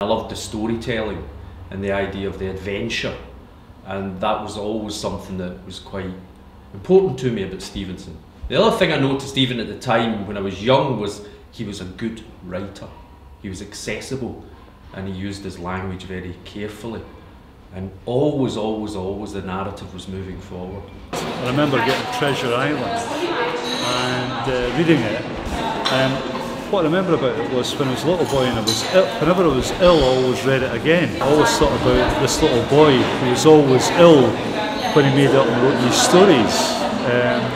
I loved the storytelling and the idea of the adventure, and that was always something that was quite important to me about Stevenson. The other thing I noticed even at the time when I was young was he was a good writer. He was accessible and he used his language very carefully, and always the narrative was moving forward. I remember getting Treasure Island and reading it. What I remember about it was when I was a little boy and I was ill, whenever I was ill, I always read it again. I always thought about this little boy who was always ill when he made it up and wrote these stories.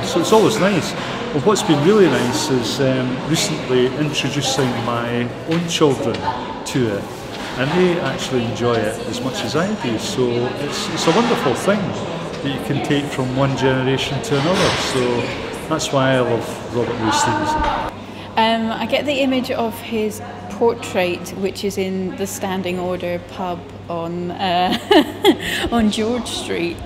So it's always nice. But what's been really nice is recently introducing my own children to it, and they actually enjoy it as much as I do. So it's a wonderful thing that you can take from one generation to another. So that's why I love Robert Louis Stevenson. I get the image of his portrait, which is in the Standing Order pub on on George Street.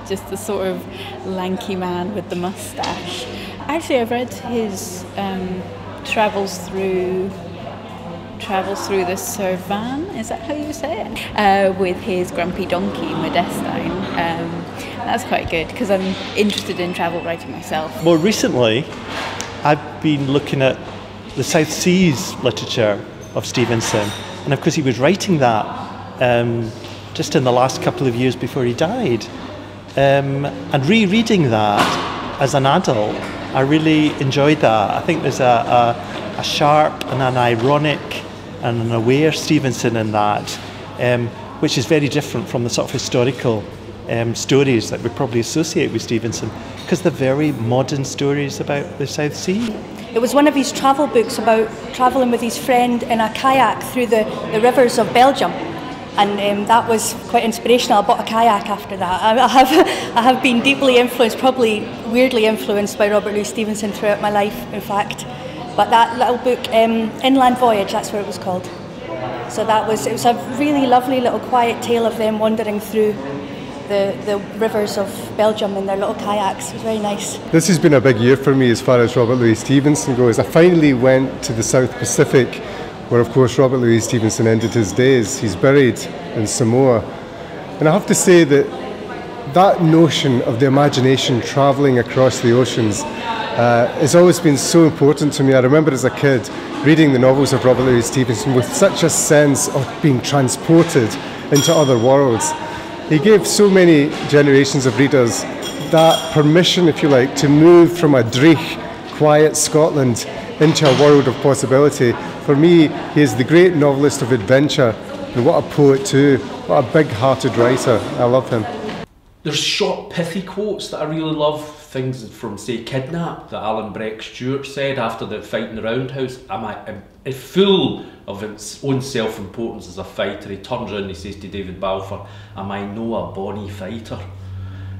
Just the sort of lanky man with the moustache. Actually, I've read his travels through the Cervan. Is that how you say it? With his grumpy donkey Modestine. That's quite good because I'm interested in travel writing myself. More recently, I've been looking at the South Seas literature of Stevenson, and of course he was writing that just in the last couple of years before he died. And rereading that as an adult, I really enjoyed that. I think there's a sharp and an ironic and an aware Stevenson in that, which is very different from the sort of historical stories that we probably associate with Stevenson, because they're very modern stories about the South Sea. It was one of his travel books about travelling with his friend in a kayak through the rivers of Belgium, and that was quite inspirational. I bought a kayak after that. I have been deeply influenced, probably weirdly influenced by Robert Louis Stevenson throughout my life, in fact. But that little book, Inland Voyage, that's what it was called. So it was a really lovely little quiet tale of them wandering through the rivers of Belgium in their little kayaks. It was very nice. This has been a big year for me as far as Robert Louis Stevenson goes. I finally went to the South Pacific, where of course Robert Louis Stevenson ended his days. He's buried in Samoa. And I have to say that notion of the imagination travelling across the oceans has always been so important to me. I remember as a kid reading the novels of Robert Louis Stevenson with such a sense of being transported into other worlds. He gave so many generations of readers that permission, if you like, to move from a dreich, quiet Scotland into a world of possibility. For me, he is the great novelist of adventure, and what a poet too, what a big-hearted writer. I love him. There's short, pithy quotes that I really love. Things from, say, Kidnap, that Alan Breck Stewart said after the fight in the Roundhouse. It's full of its own self-importance as a fighter. He turns around and he says to David Balfour, "Am I no a bonny fighter?"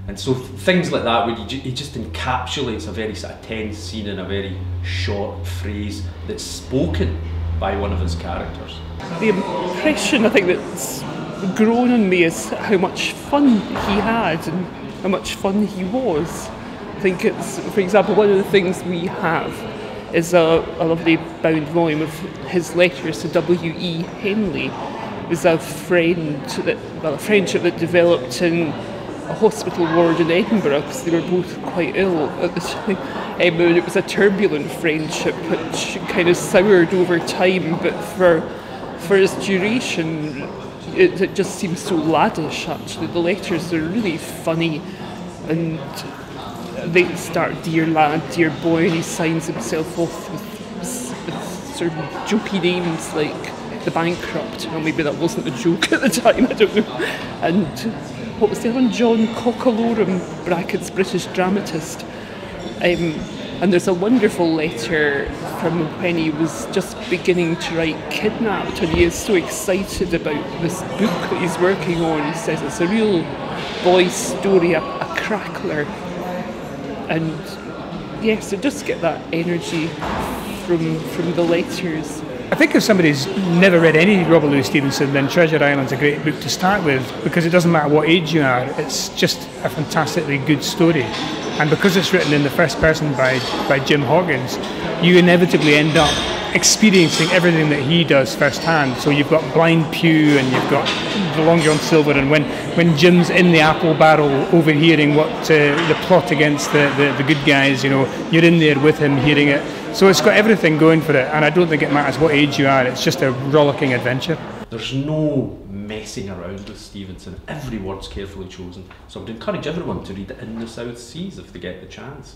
And so things like that, where he just encapsulates a very sort of tense scene in a very short phrase that's spoken by one of his characters. The impression I think that's grown on me is how much fun he had and how much fun he was. I think it's, for example, one of the things we have is a lovely bound volume of his letters to W.E. Henley. It was a friendship that developed in a hospital ward in Edinburgh because they were both quite ill at the time. And it was a turbulent friendship which kind of soured over time, but for its duration it just seems so laddish actually. The letters are really funny, and they start "Dear lad, dear boy," and he signs himself off with sort of jokey names like The Bankrupt. Well, maybe that wasn't a joke at the time, I don't know. And what was the other one? John Cockalorum, brackets British dramatist. And there's a wonderful letter from when he was just beginning to write Kidnapped, and he is so excited about this book that he's working on. He says it's a real boy's story, a crackler. And yes, so just get that energy from the letters. I think if somebody's never read any Robert Louis Stevenson, then Treasure Island's a great book to start with, because it doesn't matter what age you are, it's just a fantastically good story. And because it's written in the first person by Jim Hawkins, you inevitably end up experiencing everything that he does firsthand. So you've got Blind Pew and you've got the Long John Silver, and when Jim's in the apple barrel overhearing what the plot against the good guys, you know, you're in there with him hearing it. So it's got everything going for it, and I don't think it matters what age you are, it's just a rollicking adventure. There's no messing around with Stevenson. Every word's carefully chosen. So I would encourage everyone to read it In the South Seas if they get the chance.